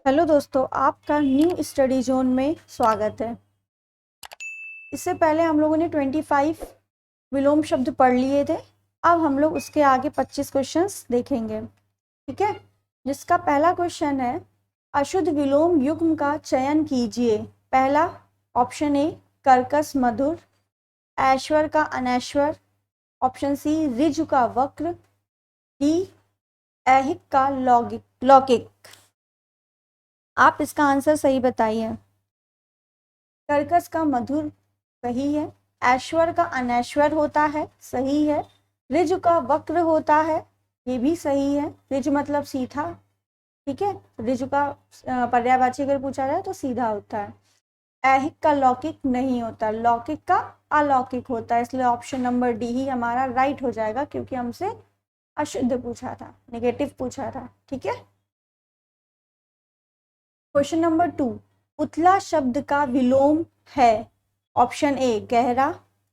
Hello दोस्तों, आपका new study zone में स्वागत है। इससे पहले हम लोगों ने 25 विलोम शब्द पढ़ लिए थे। अब हम लोग उसके आगे 25 क्वेश्चंस देखेंगे, ठीक है। जिसका पहला क्वेश्चन है, अशुद्ध विलोम युग्म का चयन कीजिए। पहला ऑप्शन ए कर्कश मधुर, ऐश्वर का अनैश्वर, ऑप्शन सी ऋजु का वक्र, डी ऐहिक का लौकिक। आप इसका आंसर सही बताइए। कर्कश का मधुर सही है, ऐश्वर का अनैश्वर होता है सही है, ऋजु का वक्र होता है ये भी सही है। ऋजु मतलब सीधा, ठीक है। ऋजु का पर्यायवाची अगर पूछा जाए तो सीधा होता है। ऐहिक का लौकिक नहीं होता, लौकिक का अलौकिक होता है, इसलिए ऑप्शन नंबर डी ही हमारा राइट हो जाएगा, क्योंकि हमसे अशुद्ध पूछा था, नेगेटिव पूछा था, ठीक है। क्वेश्चन नंबर 2, उथला शब्द का विलोम है। ऑप्शन ए गहरा,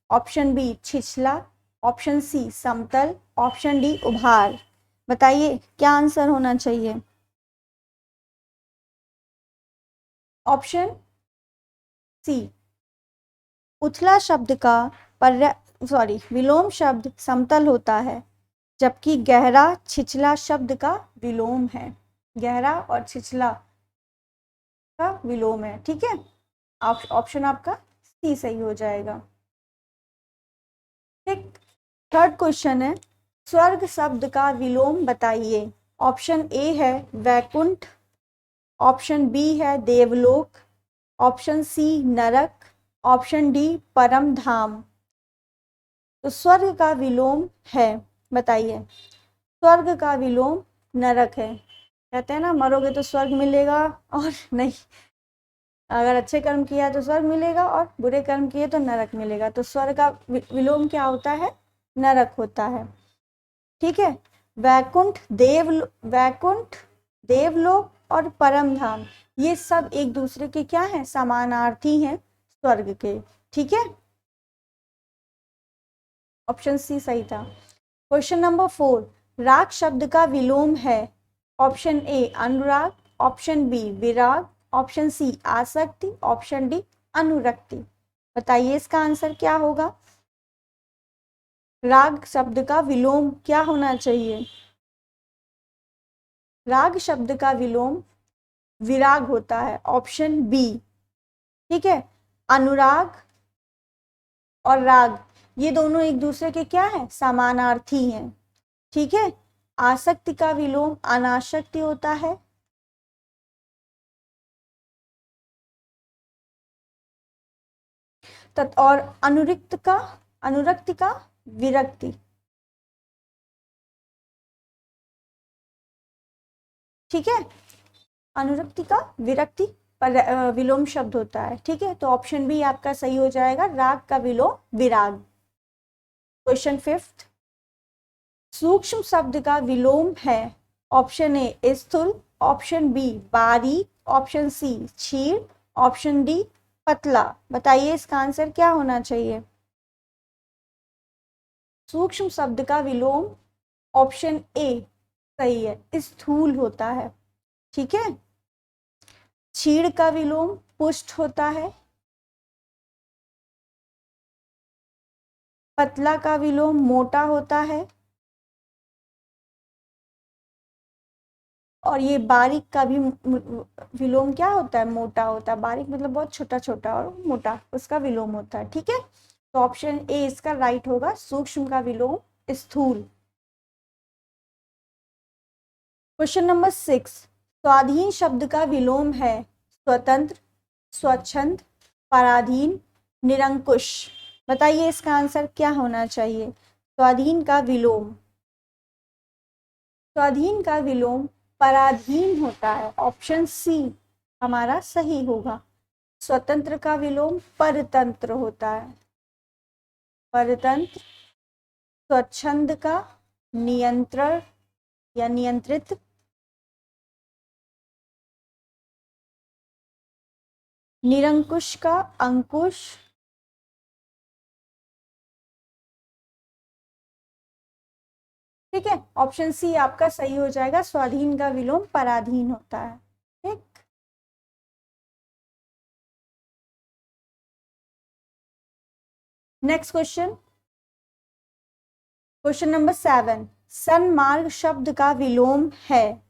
ऑप्शन बी छिछला, ऑप्शन सी समतल, ऑप्शन डी उभार। बताइए क्या आंसर होना चाहिए। ऑप्शन सी, उथला शब्द का विलोम शब्द समतल होता है, जबकि गहरा छिछला शब्द का विलोम है। गहरा और छिछला का विलोम है, ठीक है। ऑप्शन आपका सी सही हो जाएगा, ठीक। थर्ड क्वेश्चन है, स्वर्ग शब्द का विलोम बताइए। ऑप्शन ए है वैकुंठ, ऑप्शन बी है देवलोक, ऑप्शन सी नरक, ऑप्शन डी परम धाम। तो स्वर्ग का विलोम है, बताइए। स्वर्ग का विलोम नरक है। कहते हैं ना, मरोगे तो स्वर्ग मिलेगा, और नहीं, अगर अच्छे कर्म किया तो स्वर्ग मिलेगा और बुरे कर्म किए तो नरक मिलेगा। तो स्वर्ग का विलोम क्या होता है, नरक होता है, ठीक है। वैकुंठ देवलोक और परम धाम, ये सब एक दूसरे के क्या हैं, समानार्थी हैं स्वर्ग के, ठीक है। ऑप्शन सी सही था। क्वेश्चन नंबर 4, राग शब्द का विलोम है। ऑप्शन ए अनुराग, ऑप्शन बी विराग, ऑप्शन सी आसक्ति, ऑप्शन डी अनुरक्ति। बताइए इसका आंसर क्या होगा। राग शब्द का विलोम क्या होना चाहिए। राग शब्द का विलोम विराग होता है, ऑप्शन बी, ठीक है। अनुराग और राग ये दोनों एक दूसरे के क्या है, समानार्थी हैं, ठीक है। आसक्ति का विलोम अनासक्ति होता है, और अनुरक्ति का विरक्ति, ठीक है। अनुरक्ति का विरक्ति पर विलोम शब्द होता है, ठीक है। तो ऑप्शन बी आपका सही हो जाएगा, राग का विलोम विराग। क्वेश्चन 5, सूक्ष्म शब्द का विलोम है। ऑप्शन ए स्थूल, ऑप्शन बी बारीक, ऑप्शन सी क्षीण, ऑप्शन डी पतला। बताइए इसका आंसर क्या होना चाहिए। सूक्ष्म शब्द का विलोम ऑप्शन ए सही है, स्थूल होता है, ठीक है। क्षीण का विलोम पुष्ट होता है, पतला का विलोम मोटा होता है, और ये बारीक का भी विलोम क्या होता है, मोटा होता है। बारीक मतलब बहुत छोटा छोटा, और मोटा उसका विलोम होता है, ठीक है। तो ऑप्शन ए इसका राइट होगा, सूक्ष्म का विलोम स्थूल। क्वेश्चन नंबर 6, स्वाधीन शब्द का विलोम है। स्वतंत्र, स्वच्छंद, पराधीन, निरंकुश। बताइए इसका आंसर क्या होना चाहिए। स्वाधीन का विलोम, स्वाधीन का विलोम पराधीन होता है, ऑप्शन सी हमारा सही होगा। स्वतंत्र का विलोम परतंत्र होता है, परतंत्र। स्वच्छंद का नियंत्रण या नियंत्रित, निरंकुश का अंकुश, ठीक है। ऑप्शन सी आपका सही हो जाएगा, स्वाधीन का विलोम पराधीन होता है, ठीक। नेक्स्ट क्वेश्चन, क्वेश्चन नंबर 7, सन्मार्ग शब्द का विलोम है।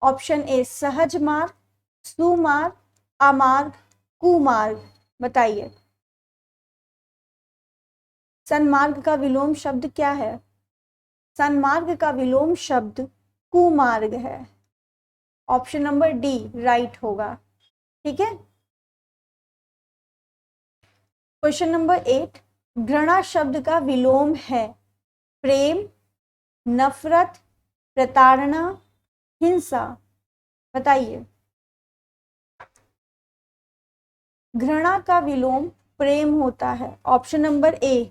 ऑप्शन ए सहज मार्ग, सुमार्ग, अमार्ग, कुमार्ग। बताइए सन्मार्ग का विलोम शब्द क्या है? सन्मार्ग का विलोम शब्द कुमार्ग है। ऑप्शन नंबर डी राइट होगा। ठीक है। क्वेश्चन नंबर 8, घृणा शब्द का विलोम है। प्रेम, नफरत, प्रताड़ना, हिंसा। बताइए घृणा का विलोम प्रेम होता है। ऑप्शन नंबर ए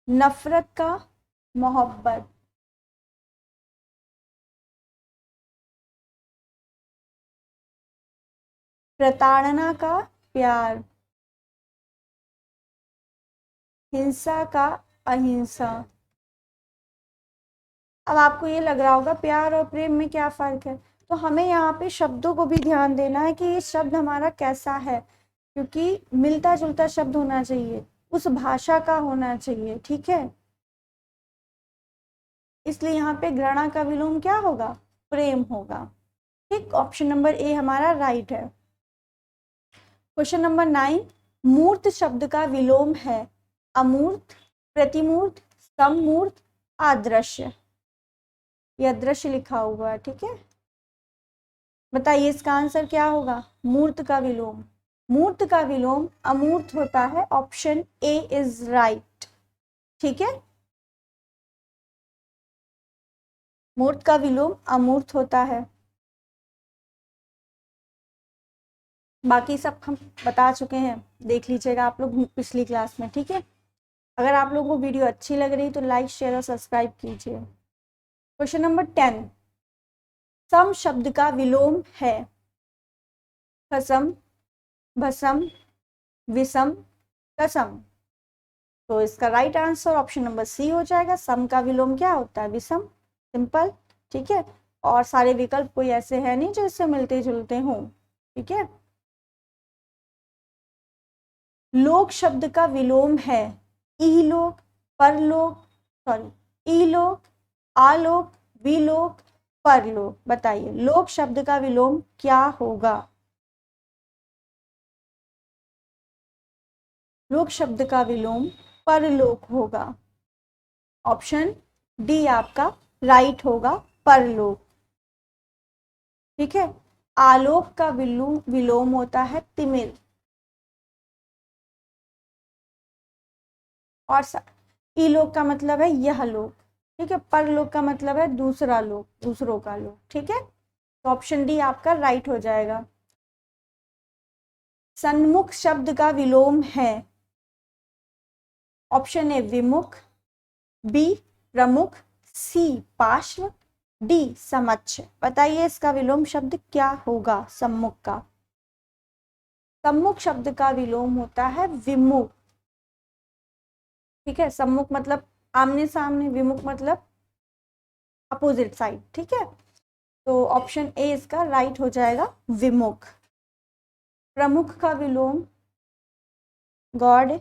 नफरत का मोहब्बत, प्रताड़ना का प्यार, हिंसा का अहिंसा। अब आपको ये लग रहा होगा प्यार और प्रेम में क्या फर्क है, तो हमें यहाँ पे शब्दों को भी ध्यान देना है कि ये शब्द हमारा कैसा है, क्योंकि मिलता जुलता शब्द होना चाहिए, उस भाषा का होना चाहिए। ठीक है, इसलिए यहाँ पे घृणा का विलोम क्या होगा? प्रेम होगा। ठीक, ऑप्शन नंबर ए हमारा राइट है। क्वेश्चन नंबर 9, मूर्त शब्द का विलोम है। अमूर्त, प्रतिमूर्त, सममूर्त, आदृश्य। यह दृश्य लिखा हुआ है। ठीक है, बताइए इसका आंसर क्या होगा? मूर्त का विलोम, मूर्त का विलोम अमूर्त होता है। Option A is right. ठीक है, मूर्त का विलोम अमूर्त होता है। बाकी सब हम बता चुके हैं, देख लीजिएगा आप लोग पिछली क्लास में। ठीक है, अगर आप लोगों को वीडियो अच्छी लग रही तो लाइक शेयर और सब्सक्राइब कीजिए। क्वेश्चन नंबर 10, सम शब्द का विलोम है। खसम, भसम, विषम, कसम। तो इसका right answer option number C हो जाएगा। सम का विलोम क्या होता है? विषम। सिंपल। ठीक है, और सारे विकल्प कोई ऐसे है नहीं जो इससे मिलते जुलते हों। ठीक है, लोक शब्द का विलोम है। इहलोक, परलोक, सॉरी इलोक, आलोक, विलोक, परलोक। बताइए लोक शब्द का विलोम क्या होगा? लोक शब्द का विलोम परलोक होगा। ऑप्शन डी आपका राइट होगा, परलोक। ठीक है, आलोक का विलोम होता है तिमिर। और इलोक का मतलब है यह लोक। ठीक है, परलोक का मतलब है दूसरा लोक, दूसरों का लोक। ठीक है, तो ऑप्शन डी आपका राइट हो जाएगा। सन्मुख शब्द का विलोम है। ऑप्शन ए विमुख, बी प्रमुख, सी पार्श्व, डी समक्ष। बताइए इसका विलोम शब्द क्या होगा? सम्मुख का, सम्मुख शब्द का विलोम होता है विमुख। ठीक है, सम्मुख मतलब आमने सामने, विमुख मतलब अपोजिट साइड। ठीक है, तो ऑप्शन ए इसका राइट हो जाएगा, विमुख। प्रमुख का विलोम गॉड,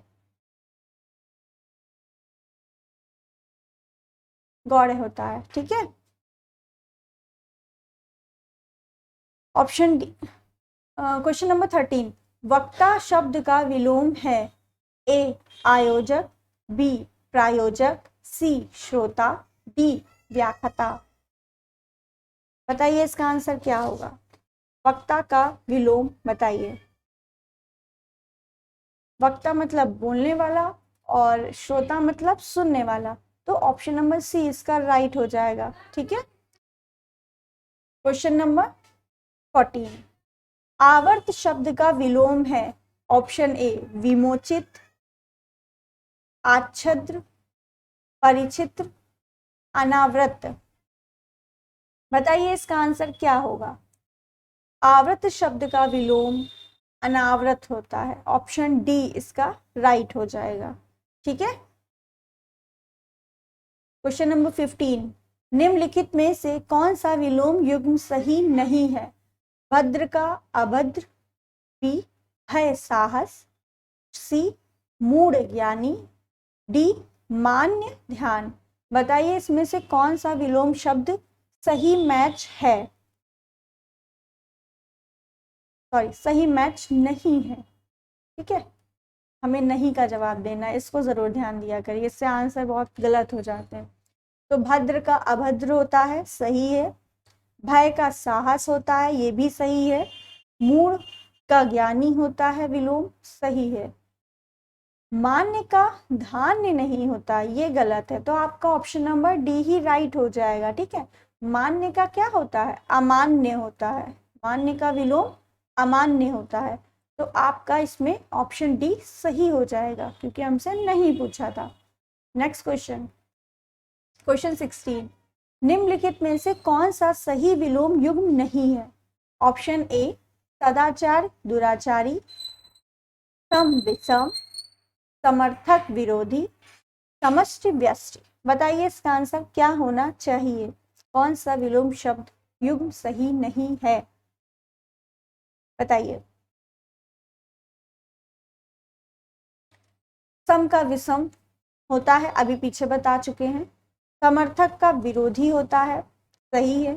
गौड़ होता है। ठीक है, ऑप्शन डी। क्वेश्चन नंबर 13, वक्ता शब्द का विलोम है। ए आयोजक, बी प्रायोजक, सी श्रोता, डी व्याख्याता। बताइए इसका आंसर क्या होगा? वक्ता का विलोम बताइए। वक्ता मतलब बोलने वाला और श्रोता मतलब सुनने वाला, तो ऑप्शन नंबर सी इसका राइट हो जाएगा। ठीक है, क्वेश्चन नंबर 14, आवर्त शब्द का विलोम है। ऑप्शन ए विमोचित, आच्छद्र, परिचित्र, अनावृत। बताइए इसका आंसर क्या होगा? आवृत शब्द का विलोम अनावृत होता है। ऑप्शन डी इसका राइट हो जाएगा। ठीक है, क्वेश्चन नंबर 15, निम्नलिखित में से कौन सा विलोम युग्म सही नहीं है? भद्र का अभद्र, बी है साहस, सी मूढ़ ज्ञानी, डी मान्य ध्यान। बताइए इसमें से कौन सा विलोम शब्द सही मैच है, सॉरी सही मैच नहीं है। ठीक है, हमें नहीं का जवाब देना है, इसको जरूर ध्यान दिया करिए, इससे आंसर बहुत गलत हो जाते हैं। तो भद्र का अभद्र होता है, सही है। भय का साहस होता है, ये भी सही है। मूढ़ का ज्ञानी होता है विलोम, सही है। मान्य का धान्य नहीं होता, ये गलत है, तो आपका ऑप्शन नंबर डी ही राइट हो जाएगा। ठीक है, मान्य का क्या होता है, अमान्य होता है, मान्य का विलोम अमान्य होता है, तो आपका इसमें ऑप्शन डी सही हो जाएगा, क्योंकि हमसे नहीं पूछा था। नेक्स्ट क्वेश्चन, क्वेश्चन 16, निम्नलिखित में से कौन सा सही विलोम युग्म नहीं है। ऑप्शन ए सदाचार दुराचारी, सम विषम, समर्थक विरोधी, समष्टि व्यष्टि। बताइए इसका आंसर क्या होना चाहिए, कौन सा विलोम शब्द युग्म सही नहीं है, बताइए। सम का विषम होता है, अभी पीछे बता चुके हैं। समर्थक का विरोधी होता है, सही है।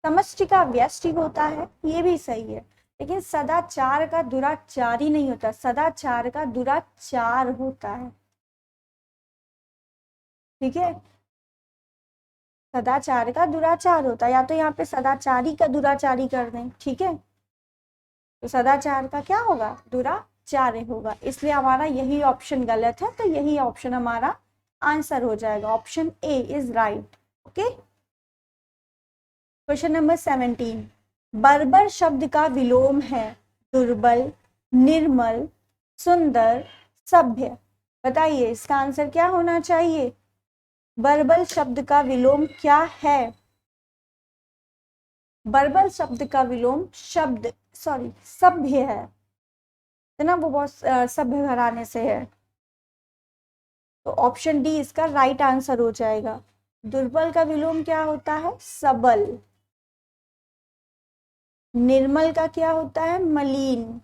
समष्टि का व्यष्टि होता है, ये भी सही है। लेकिन सदाचार का दुराचारी नहीं होता, सदाचार का दुराचार होता है। ठीक है, सदाचार का दुराचार होता है, या तो यहाँ पे सदाचारी का दुराचारी कर दें। ठीक है, तो सदाचार का क्या होगा, दुराचार्य होगा, इसलिए हमारा यही ऑप्शन गलत है, तो यही ऑप्शन हमारा आंसर हो जाएगा, option A is right. Okay, question number 17, बर्बर शब्द का विलोम है दुर्बल, निर्मल, सुंदर, सभ्य। बताइए इसका आंसर क्या होना चाहिए, बर्बर शब्द का विलोम क्या है। बर्बर शब्द का विलोम शब्द सॉरी सभ्य है ना, वो बहुत सभ्य घराने से है, तो ऑप्शन डी इसका राइट आंसर हो जाएगा। दुर्बल का विलोम क्या होता है, सबल। निर्मल का क्या होता है, मलिन।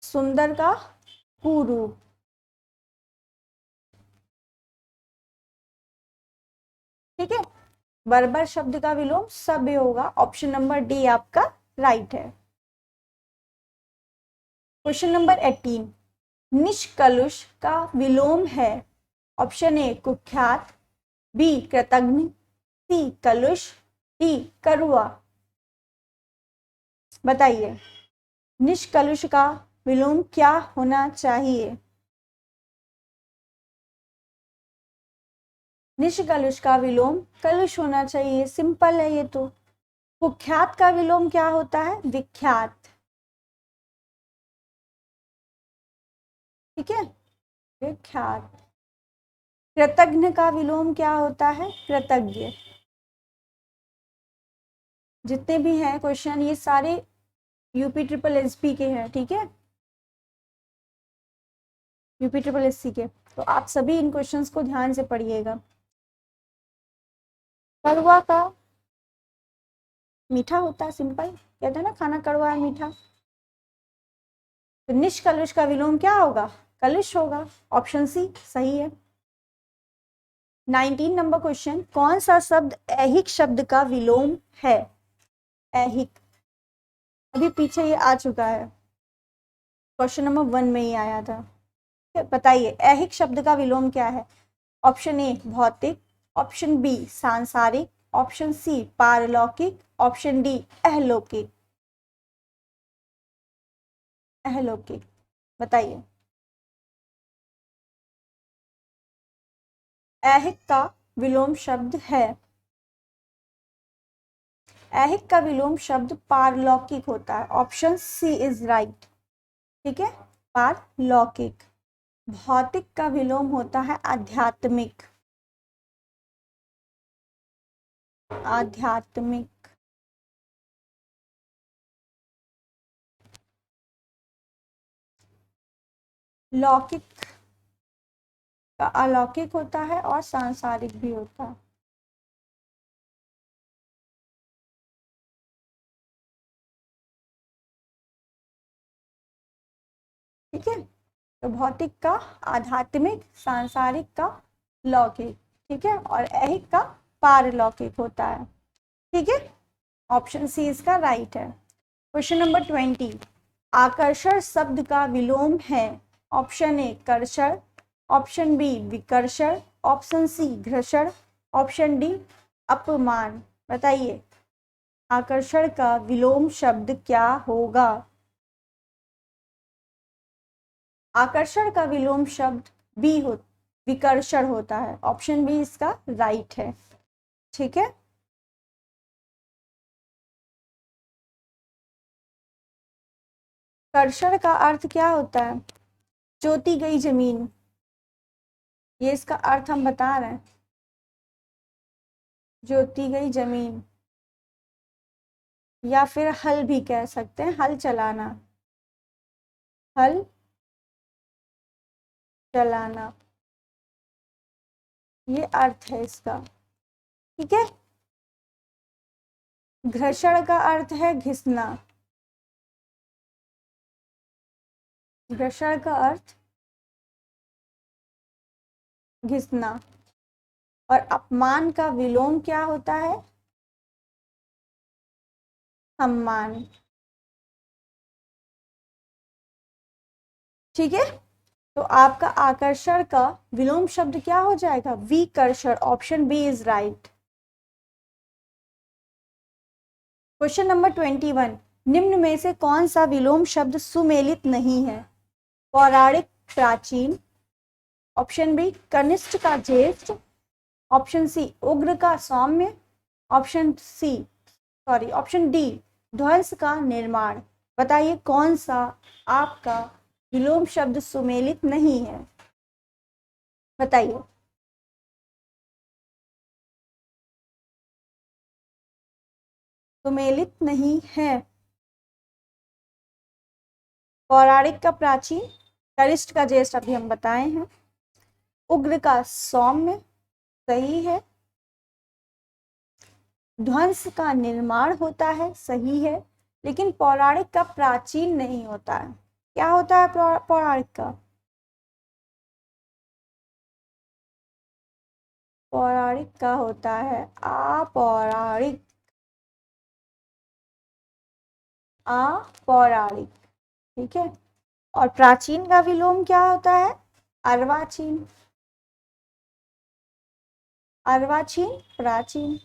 सुंदर का कुरूप। ठीक है, बर्बर शब्द का विलोम सभ्य होगा, ऑप्शन नंबर डी आपका राइट है। क्वेश्चन नंबर 18, निष्कलुष का विलोम है। ऑप्शन ए कुख्यात, बी कृतघ्न, सी कलुष, डी करुआ। बताइए निष्कलुष का विलोम क्या होना चाहिए। निष्कलुष का विलोम कलुष होना चाहिए, सिंपल है ये तो। कुख्यात का विलोम क्या होता है, विख्यात। ठीक है, विख्यात। कृतघ्न का विलोम क्या होता है, कृतज्ञ। जितने भी हैं क्वेश्चन ये सारे यूपी ट्रिपल एसपी के हैं। ठीक है, यूपी ट्रिपल एससी के, तो आप सभी इन क्वेश्चंस को ध्यान से पढ़िएगा। कड़वा का मीठा होता है, सिंपल, कहते हैं ना खाना कड़वा है मीठा, तो निष्कलुष का विलोम क्या होगा, कलुष होगा, ऑप्शन सी सही है। 19 नंबर क्वेश्चन, कौन सा शब्द ऐहिक शब्द का विलोम है। ऐहिक अभी पीछे ये आ चुका है, क्वेश्चन नंबर 1 में ही आया था। बताइए ऐहिक शब्द का विलोम क्या है। ऑप्शन ए भौतिक, ऑप्शन बी सांसारिक, ऑप्शन सी पारलौकिक, ऑप्शन डी अहलौकिक। अहलौकिक, बताइए। ऐहिक का विलोम शब्द है, ऐहिक का विलोम शब्द पारलौकिक होता है, ऑप्शन सी इज राइट। ठीक है, पारलौकिक। भौतिक का विलोम होता है आध्यात्मिक, आध्यात्मिक। लौकिक का अलौकिक होता है और सांसारिक भी होता है। ठीक है, तो भौतिक का आध्यात्मिक, सांसारिक का लौकिक, ठीक है, और ऐहिक का पारलौकिक होता है। ठीक है, ऑप्शन सी इसका राइट है। क्वेश्चन नंबर 20, आकर्षण शब्द का विलोम है। ऑप्शन ए कर्षण, ऑप्शन बी विकर्षण, ऑप्शन सी घर्षण, ऑप्शन डी अपमान। बताइए आकर्षण का विलोम शब्द क्या होगा? आकर्षण का विलोम शब्द बी हो विकर्षण होता है। ऑप्शन बी इसका राइट है। ठीक है, कर्षण का अर्थ क्या होता है? जोती गई जमीन, ये इसका अर्थ हम बता रहे हैं। जोती गई जमीन, या फिर हल भी कह सकते हैं, हल चलाना, हल चलाना, ये अर्थ है इसका। ठीक है, घर्षण का अर्थ है घिसना, घर्षण का अर्थ घिसना। और अपमान का विलोम क्या होता है? सम्मान। ठीक है, तो आपका आकर्षण का विलोम शब्द क्या हो जाएगा? विकर्षण। Option B is right. Question number 21, निम्न में से कौन सा विलोम शब्द सुमेलित नहीं है? पौराणिक प्राचीन, ऑप्शन बी कनिष्ठ का ज्येष्ठ, ऑप्शन सी उग्र का सौम्य, ऑप्शन डी ध्वंस का निर्माण। बताइए कौन सा आपका विलोम शब्द सुमेलित नहीं है? बताइए। सुमेलित नहीं है। पौराणिक का प्राचीन, कनिष्ठ का ज्येष्ठ अभी हम बताए हैं, उग्र का सौम्य सही है, ध्वंस का निर्माण होता है सही है, लेकिन पौराणिक का प्राचीन नहीं होता है। क्या होता है पौराणिक का? पौराणिक का होता है अपौराणिक, अपौराणिक। ठीक है, और प्राचीन का विलोम क्या होता है? अर्वाचीन। अर्वाचीन प्राचीन,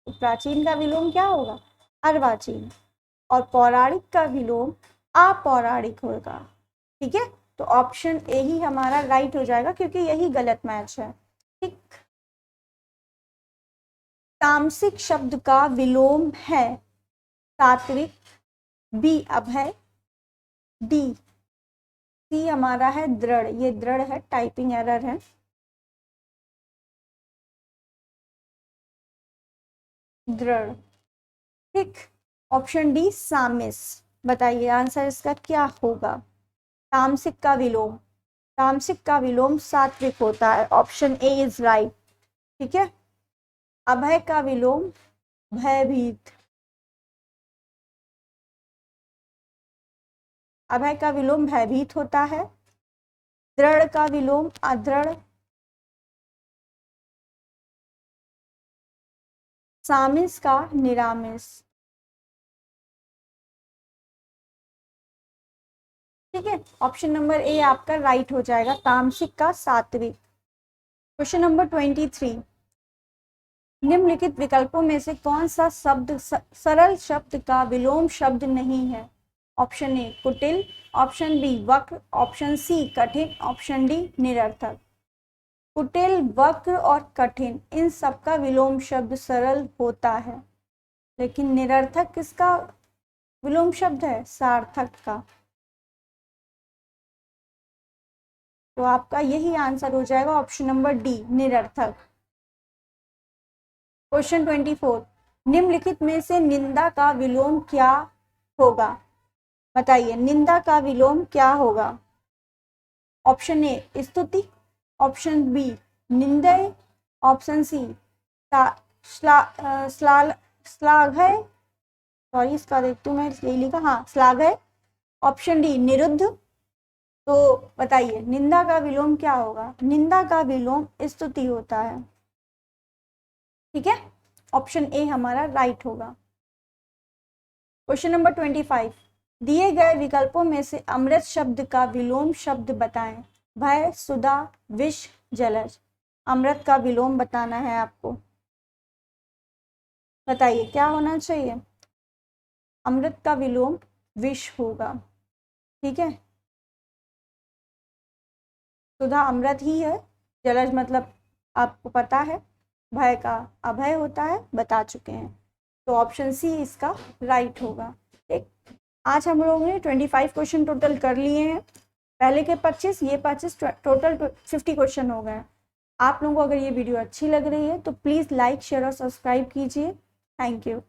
तो प्राचीन का विलोम क्या होगा? अर्वाचीन। और पौराणिक का विलोम अपौराणिक होगा। ठीक है, तो ऑप्शन ए ही हमारा राइट हो जाएगा क्योंकि यही गलत मैच है। ठीक, तामसिक शब्द का विलोम है सात्विक, बी अभय, डी सी हमारा है दृढ़। ये दृढ़ है, टाइपिंग एरर है। दृढ़। ठीक, ऑप्शन डी सामिस। बताइए आंसर इसका क्या होगा? तामसिक का विलोम, तामसिक का विलोम सात्विक होता है। Option A is right. ठीक है, अभय का विलोम भयभीत, अभय का विलोम भयभीत होता है। दृढ़ का विलोम अदृढ़, सामिस का निरामिस। ठीक है, ऑप्शन नंबर ए आपका राइट हो जाएगा, तामसिक का सात्विक। क्वेश्चन नंबर 23, निम्नलिखित विकल्पों में से कौन सा शब्द सरल शब्द का विलोम शब्द नहीं है? ऑप्शन ए कुटिल, ऑप्शन बी वक्र, ऑप्शन सी कठिन, ऑप्शन डी निरर्थक। कुटिल, वक्र और कठिन इन सब का विलोम शब्द सरल होता है, लेकिन निरर्थक किसका विलोम शब्द है? सार्थक का। तो आपका यही आंसर हो जाएगा, ऑप्शन नंबर डी निरर्थक। क्वेश्चन 24, निम्नलिखित में से निंदा का विलोम क्या होगा? बताइए निंदा का विलोम क्या होगा? ऑप्शन ए स्तुति, ऑप्शन बी निंदय, ऑप्शन सी श्लाघय, सॉरी इसका देखती हूँ मैं, यही लिखा, हाँ श्लाघय, ऑप्शन डी निरुद्ध, तो बताइए निंदा का विलोम क्या होगा? निंदा का विलोम स्तुति होता है। ठीक है, ऑप्शन ए हमारा राइट होगा। क्वेश्चन नंबर 25, दिए गए विकल्पों में से अमृत शब्द का विलोम शब्द बताएं। भय, सुधा, विष, जलज। अमृत का विलोम बताना है आपको। बताइए क्या होना चाहिए? अमृत का विलोम विष होगा। ठीक है, सुधा अमृत ही है, जलज मतलब आपको पता है, भय का अभय होता है, बता चुके हैं। तो ऑप्शन सी इसका राइट होगा। ठीक, आज हम लोगों ने 25 क्वेश्चन टोटल कर लिए हैं। पहले के 25, ये 25, टोटल 50 क्वेश्चन हो गए। आप लोगों को अगर ये वीडियो अच्छी लग रही है तो प्लीज़ लाइक, शेयर और सब्सक्राइब कीजिए। Thank you.